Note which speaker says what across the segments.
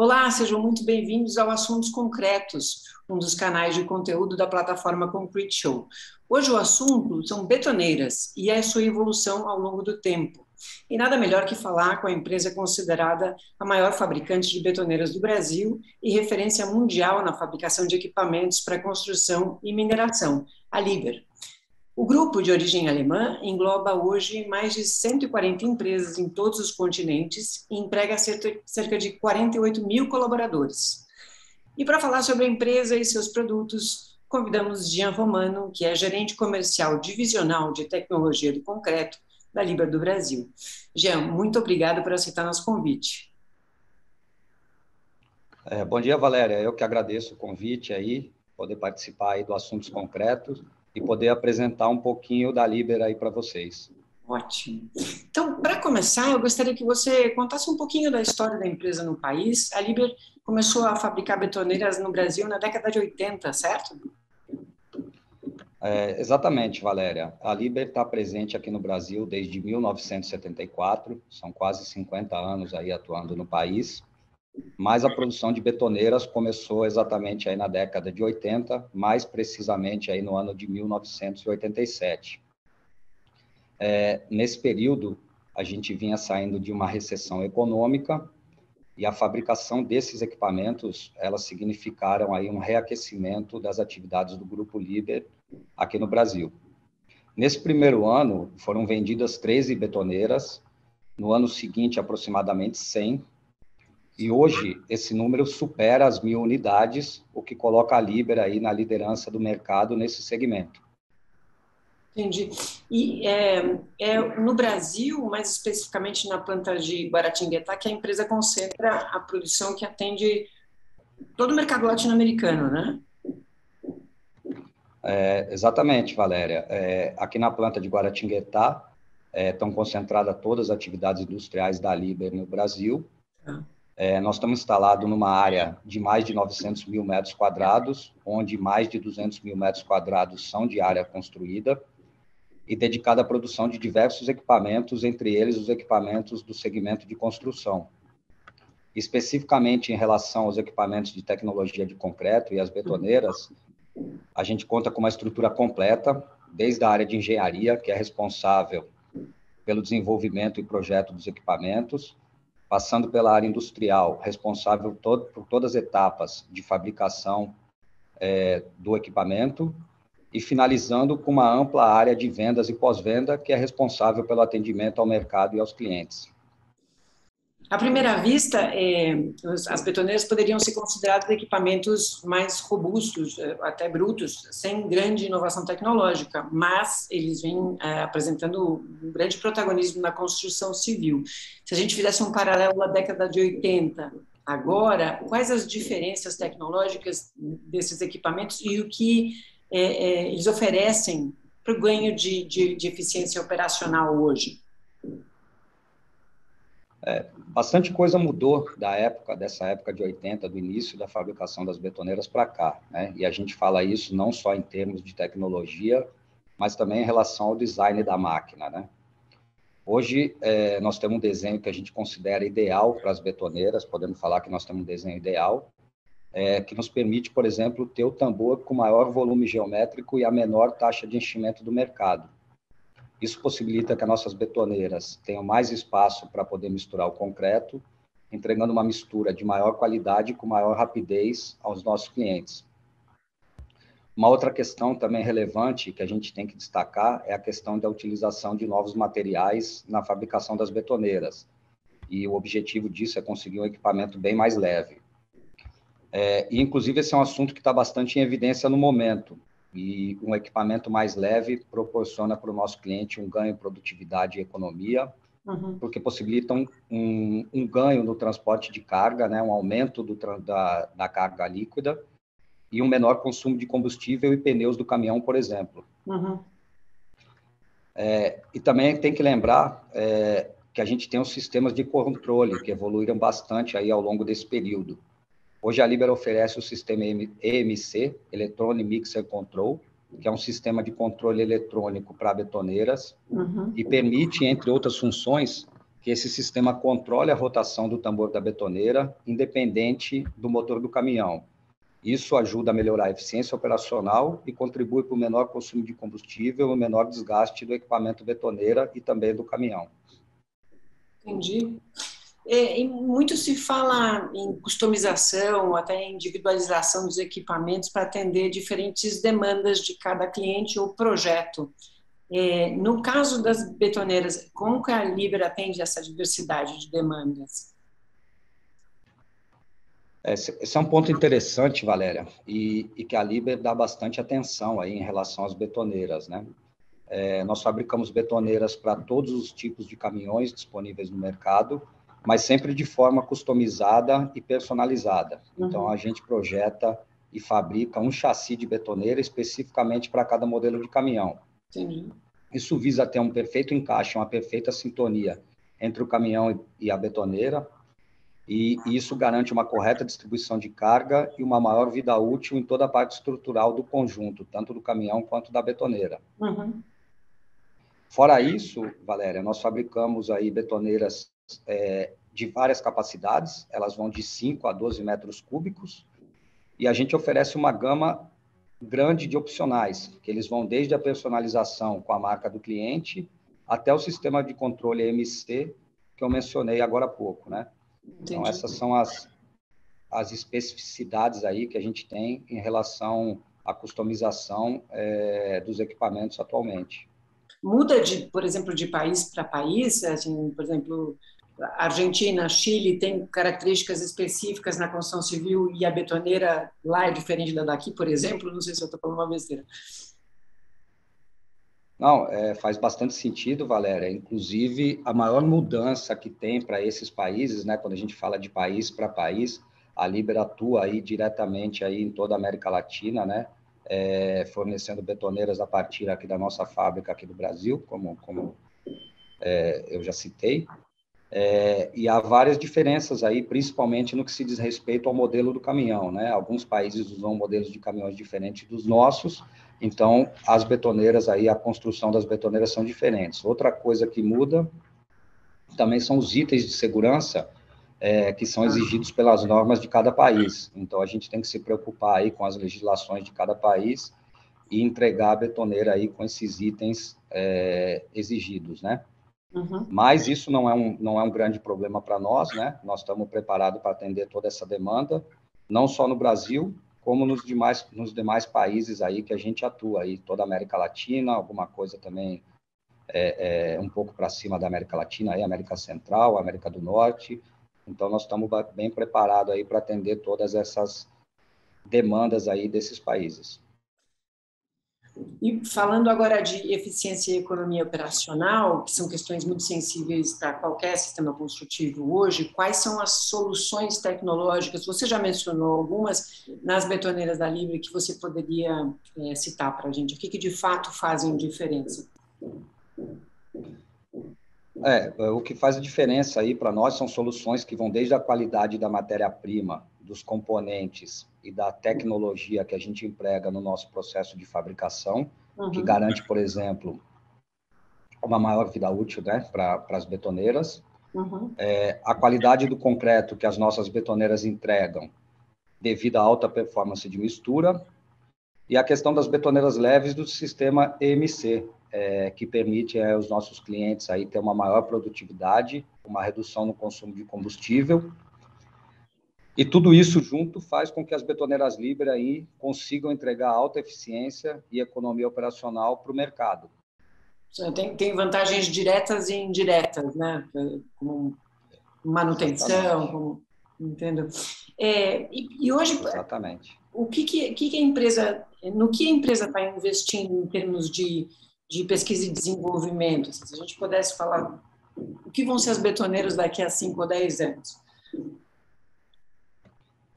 Speaker 1: Olá, sejam muito bem-vindos ao Assuntos Concretos, um dos canais de conteúdo da plataforma Concrete Show. Hoje o assunto são betoneiras e a sua evolução ao longo do tempo. E nada melhor que falar com a empresa considerada a maior fabricante de betoneiras do Brasil e referência mundial na fabricação de equipamentos para construção e mineração, a Liber. O grupo, de origem alemã, engloba hoje mais de 140 empresas em todos os continentes e emprega cerca de 48 mil colaboradores. E para falar sobre a empresa e seus produtos, convidamos Jean Romano, que é gerente comercial divisional de tecnologia do concreto da Liber do Brasil. Jean, muito obrigado por aceitar nosso convite.
Speaker 2: Bom dia, Valéria. Eu que agradeço o convite aí, poder participar aí do Assuntos Concretos e poder apresentar um pouquinho da Liber aí para vocês.
Speaker 1: Ótimo. Então, para começar, eu gostaria que você contasse um pouquinho da história da empresa no país. A Liber começou a fabricar betoneiras no Brasil na década de 80, certo?
Speaker 2: Exatamente, Valéria. A Liber está presente aqui no Brasil desde 1974, são quase 50 anos aí atuando no país. Mas a produção de betoneiras começou exatamente aí na década de 80, mais precisamente aí no ano de 1987. Nesse período, a gente vinha saindo de uma recessão econômica e a fabricação desses equipamentos, elas significaram aí um reaquecimento das atividades do Grupo Liber aqui no Brasil. Nesse primeiro ano, foram vendidas 13 betoneiras, no ano seguinte, aproximadamente 100, e hoje, esse número supera as 1.000 unidades, o que coloca a Liber aí na liderança do mercado nesse segmento.
Speaker 1: Entendi. E no Brasil, mais especificamente na planta de Guaratinguetá, que a empresa concentra a produção que atende todo o mercado latino-americano, né?
Speaker 2: Exatamente, Valéria. Aqui na planta de Guaratinguetá estão concentradas todas as atividades industriais da Liber no Brasil. Nós estamos instalados numa área de mais de 900 mil metros quadrados, onde mais de 200 mil metros quadrados são de área construída e dedicada à produção de diversos equipamentos, entre eles os equipamentos do segmento de construção. Especificamente em relação aos equipamentos de tecnologia de concreto e as betoneiras, a gente conta com uma estrutura completa, desde a área de engenharia, que é responsável pelo desenvolvimento e projeto dos equipamentos, passando pela área industrial, responsável por todas as etapas de fabricação do equipamento, e finalizando com uma ampla área de vendas e pós-venda, que é responsável pelo atendimento ao mercado e aos clientes.
Speaker 1: À primeira vista, as betoneiras poderiam ser consideradas equipamentos mais robustos, até brutos, sem grande inovação tecnológica, mas eles vêm apresentando um grande protagonismo na construção civil. Se a gente fizesse um paralelo à década de 80, agora, quais as diferenças tecnológicas desses equipamentos e o que eles oferecem para o ganho de eficiência operacional hoje?
Speaker 2: Bastante coisa mudou dessa época de 80, do início da fabricação das betoneiras para cá, né? E a gente fala isso não só em termos de tecnologia, mas também em relação ao design da máquina, né? Hoje, nós temos um desenho que a gente considera ideal para as betoneiras, podemos falar que nós temos um desenho ideal, que nos permite, por exemplo, ter o tambor com maior volume geométrico e a menor taxa de enchimento do mercado. Isso possibilita que as nossas betoneiras tenham mais espaço para poder misturar o concreto, entregando uma mistura de maior qualidade com maior rapidez aos nossos clientes. Uma outra questão também relevante que a gente tem que destacar é a questão da utilização de novos materiais na fabricação das betoneiras. E o objetivo disso é conseguir um equipamento bem mais leve. E, inclusive, esse é um assunto que está bastante em evidência no momento. E um equipamento mais leve proporciona para o nosso cliente um ganho em produtividade e economia, porque possibilita um ganho no transporte de carga, né, um aumento da carga líquida e um menor consumo de combustível e pneus do caminhão, por exemplo. E também tem que lembrar que a gente tem os sistemas de controle que evoluíram bastante aí ao longo desse período. Hoje, a Liber oferece o sistema EMC, Electronic Mixer Control, que é um sistema de controle eletrônico para betoneiras e permite, entre outras funções, que esse sistema controle a rotação do tambor da betoneira, independente do motor do caminhão. Isso ajuda a melhorar a eficiência operacional e contribui para o menor consumo de combustível e o menor desgaste do equipamento betoneira e também do caminhão.
Speaker 1: Entendi. E muito se fala em customização, até em individualização dos equipamentos para atender diferentes demandas de cada cliente ou projeto. No caso das betoneiras, como que a Liber atende essa diversidade de demandas?
Speaker 2: Esse é um ponto interessante, Valéria, e que a Liber dá bastante atenção aí em relação às betoneiras, né? Nós fabricamos betoneiras para todos os tipos de caminhões disponíveis no mercado, mas sempre de forma customizada e personalizada. Então, a gente projeta e fabrica um chassi de betoneira especificamente para cada modelo de caminhão.
Speaker 1: Entendi.
Speaker 2: Isso visa ter um perfeito encaixe, uma perfeita sintonia entre o caminhão e a betoneira, e isso garante uma correta distribuição de carga e uma maior vida útil em toda a parte estrutural do conjunto, tanto do caminhão quanto da betoneira. Fora isso, Valéria, nós fabricamos aí betoneiras de várias capacidades, elas vão de 5 a 12 metros cúbicos, e a gente oferece uma gama grande de opcionais, que eles vão desde a personalização com a marca do cliente até o sistema de controle EMC, que eu mencionei agora há pouco, né?
Speaker 1: Entendi.
Speaker 2: Então, essas são as especificidades aí que a gente tem em relação à customização dos equipamentos atualmente.
Speaker 1: Muda, por exemplo, de país para país? Assim, por exemplo, Argentina, Chile tem características específicas na construção civil e a betoneira lá é diferente da daqui, por exemplo? Não sei se eu estou falando uma besteira.
Speaker 2: Não, faz bastante sentido, Valéria. Inclusive, a maior mudança que tem para esses países, né, quando a gente fala de país para país, a Liber atua aí diretamente aí em toda a América Latina, né, fornecendo betoneiras a partir aqui da nossa fábrica aqui do Brasil, como eu já citei. E há várias diferenças aí, principalmente no que se diz respeito ao modelo do caminhão, né? Alguns países usam modelos de caminhões diferentes dos nossos, então as betoneiras aí, a construção das betoneiras são diferentes. Outra coisa que muda também são os itens de segurança que são exigidos pelas normas de cada país. Então a gente tem que se preocupar aí com as legislações de cada país e entregar a betoneira aí com esses itens exigidos, né? Mas isso não é um grande problema para nós, né? Nós estamos preparados para atender toda essa demanda, não só no Brasil, como nos demais países aí que a gente atua, aí, toda a América Latina, alguma coisa também um pouco para cima da América Latina, aí, América Central, América do Norte. Então, nós estamos bem preparados aí para atender todas essas demandas aí desses países.
Speaker 1: E falando agora de eficiência e economia operacional, que são questões muito sensíveis para qualquer sistema construtivo hoje, quais são as soluções tecnológicas? Você já mencionou algumas nas betoneiras da Libre que você poderia citar para a gente? O que de fato fazem diferença?
Speaker 2: O que faz a diferença aí para nós são soluções que vão desde a qualidade da matéria-prima, dos componentes e da tecnologia que a gente emprega no nosso processo de fabricação, que garante, por exemplo, uma maior vida útil, né, para as betoneiras. A qualidade do concreto que as nossas betoneiras entregam devido à alta performance de mistura, e a questão das betoneiras leves do sistema EMC, que permite aos nossos clientes aí ter uma maior produtividade, uma redução no consumo de combustível, e tudo isso junto faz com que as betoneiras Liber aí consigam entregar alta eficiência e economia operacional para o mercado.
Speaker 1: Tem vantagens diretas e indiretas, né? Como manutenção, como, entendo. E hoje,
Speaker 2: exatamente.
Speaker 1: No que a empresa está investindo em termos de pesquisa e desenvolvimento? Se a gente pudesse falar, o que vão ser as betoneiras daqui a 5 ou 10 anos?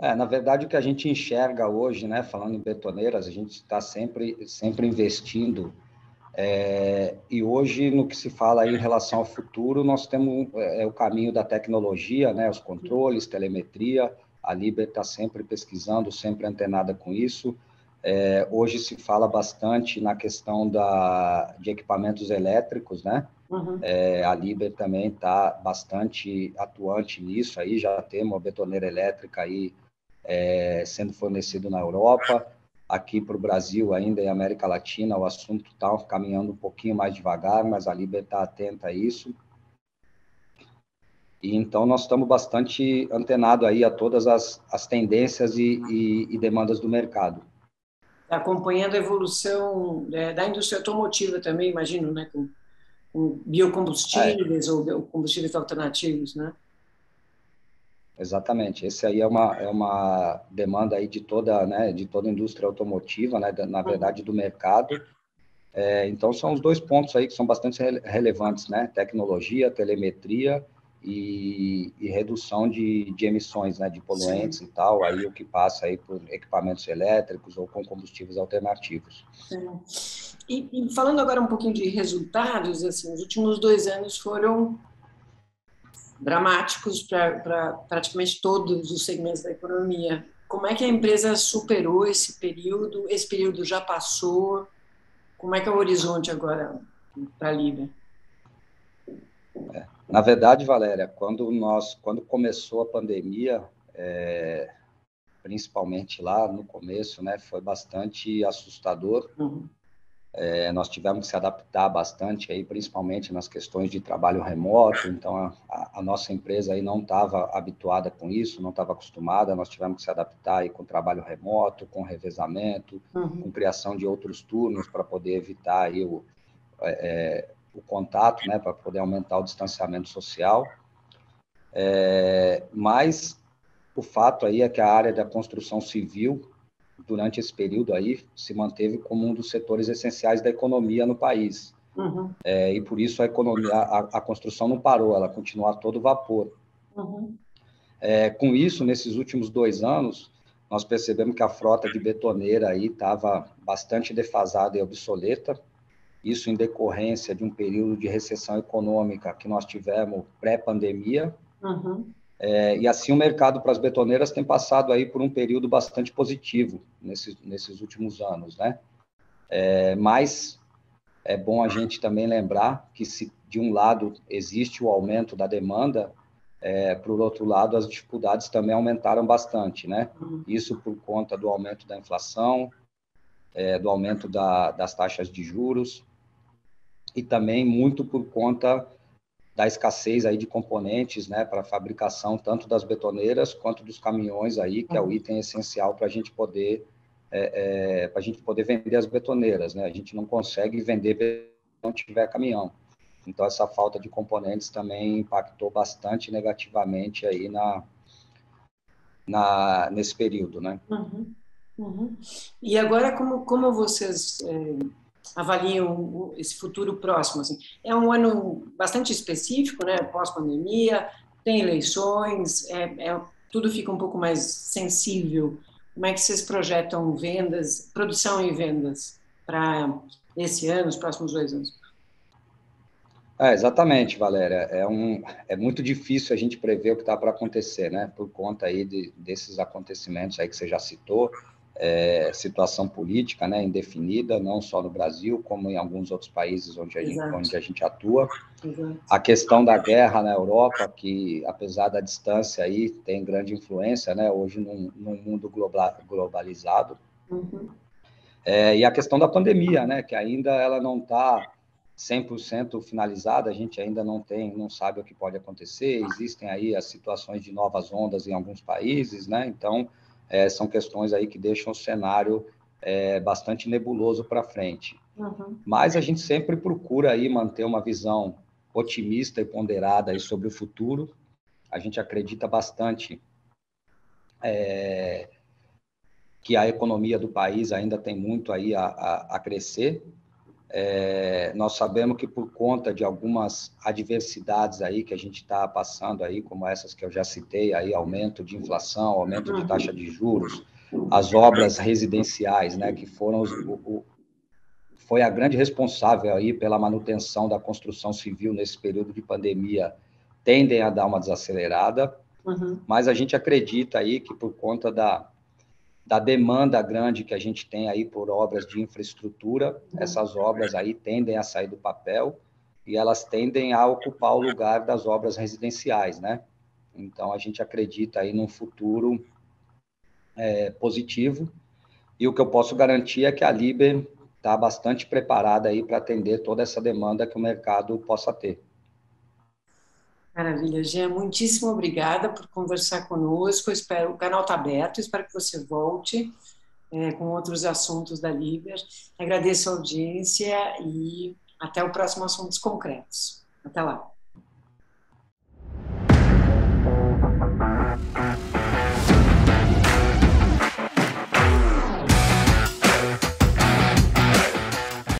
Speaker 2: Na verdade, o que a gente enxerga hoje, né, falando em betoneiras, a gente está sempre investindo, e hoje, no que se fala aí em relação ao futuro, nós temos o caminho da tecnologia, né, os controles, telemetria, a Liber está sempre pesquisando, sempre antenada com isso, Hoje se fala bastante na questão de equipamentos elétricos, né?
Speaker 1: Uhum.
Speaker 2: A Liber também está bastante atuante nisso, aí já temos uma betoneira elétrica aí sendo fornecido na Europa. Aqui para o Brasil, ainda em América Latina, o assunto está caminhando um pouquinho mais devagar, mas a Liber está atenta a isso. E então nós estamos bastante antenados aí a todas as tendências e demandas do mercado.
Speaker 1: Acompanhando a evolução da indústria automotiva também, imagino, né? Com biocombustíveis ou combustíveis alternativos, né?
Speaker 2: Exatamente. Esse aí é uma demanda aí de toda, né, de toda a indústria automotiva, né, na verdade do mercado. Então são os dois pontos aí que são bastante relevantes, né? Tecnologia, telemetria e redução de emissões, né, de poluentes. Sim. E tal, aí o que passa aí por equipamentos elétricos ou com combustíveis alternativos.
Speaker 1: Sim. E falando agora um pouquinho de resultados, assim, os últimos 2 anos foram dramáticos para praticamente todos os segmentos da economia. Como é que a empresa superou esse período? Esse período já passou? Como é que é o horizonte agora para a Liber?
Speaker 2: Na verdade, Valéria, quando começou a pandemia, principalmente lá no começo, né, foi bastante assustador.
Speaker 1: Uhum.
Speaker 2: Nós tivemos que se adaptar bastante, aí, principalmente nas questões de trabalho remoto. Então, a nossa empresa aí não estava habituada com isso, não estava acostumada. Nós tivemos que se adaptar aí com trabalho remoto, com revezamento, com criação de outros turnos para poder evitar aí o contato, né, para poder aumentar o distanciamento social. Mas o fato aí é que a área da construção civil, durante esse período aí, se manteve como um dos setores essenciais da economia no país.
Speaker 1: Uhum.
Speaker 2: E por isso a construção não parou, ela continua a todo vapor.
Speaker 1: Uhum.
Speaker 2: Com isso, nesses últimos 2 anos, nós percebemos que a frota de betoneira aí estava bastante defasada e obsoleta, isso em decorrência de um período de recessão econômica que nós tivemos pré-pandemia.
Speaker 1: Uhum.
Speaker 2: E assim o mercado para as betoneiras tem passado aí por um período bastante positivo nesses últimos anos, né? Mas é bom a gente também lembrar que se de um lado existe o aumento da demanda, por outro lado as dificuldades também aumentaram bastante, né? Isso por conta do aumento da inflação, do aumento das taxas de juros e também muito por conta da escassez aí de componentes, né, para a fabricação tanto das betoneiras quanto dos caminhões aí, que é o item essencial para a gente poder vender as betoneiras, né? A gente não consegue vender se não tiver caminhão. Então essa falta de componentes também impactou bastante negativamente aí nesse período, né?
Speaker 1: Uhum. Uhum. E agora como vocês avaliam esse futuro próximo? Assim? É um ano bastante específico, né? Pós-pandemia, tem eleições, tudo fica um pouco mais sensível. Como é que vocês projetam vendas, produção e vendas para esse ano, os próximos 2 anos?
Speaker 2: Exatamente, Valéria. É muito difícil a gente prever o que está para acontecer, né? Por conta aí desses acontecimentos aí que você já citou, situação política, né, indefinida, não só no Brasil, como em alguns outros países onde a gente atua.
Speaker 1: Exato.
Speaker 2: A questão da guerra na Europa, que apesar da distância aí, tem grande influência, né, hoje num mundo globalizado.
Speaker 1: Uhum.
Speaker 2: E a questão da pandemia, né, que ainda ela não está 100% finalizada, a gente ainda não sabe o que pode acontecer, existem aí as situações de novas ondas em alguns países, né, então são questões aí que deixam o cenário bastante nebuloso para frente.
Speaker 1: Uhum.
Speaker 2: Mas a gente sempre procura aí manter uma visão otimista e ponderada aí sobre o futuro. A gente acredita bastante que a economia do país ainda tem muito aí a crescer. Nós sabemos que por conta de algumas adversidades aí que a gente está passando aí, como essas que eu já citei, aí aumento de inflação, aumento de taxa de juros, as obras residenciais, né, que foram foi a grande responsável aí pela manutenção da construção civil nesse período de pandemia, tendem a dar uma desacelerada,
Speaker 1: Uhum.
Speaker 2: mas a gente acredita aí que por conta da demanda grande que a gente tem aí por obras de infraestrutura. Essas obras aí tendem a sair do papel e elas tendem a ocupar o lugar das obras residenciais, né? Então, a gente acredita aí num futuro positivo, e o que eu posso garantir é que a Liber está bastante preparada aí para atender toda essa demanda que o mercado possa ter.
Speaker 1: Maravilha, Jean, muitíssimo obrigada por conversar conosco. Espero, o canal está aberto, espero que você volte com outros assuntos da Liber. Agradeço a audiência e até o próximo Assuntos Concretos. Até lá.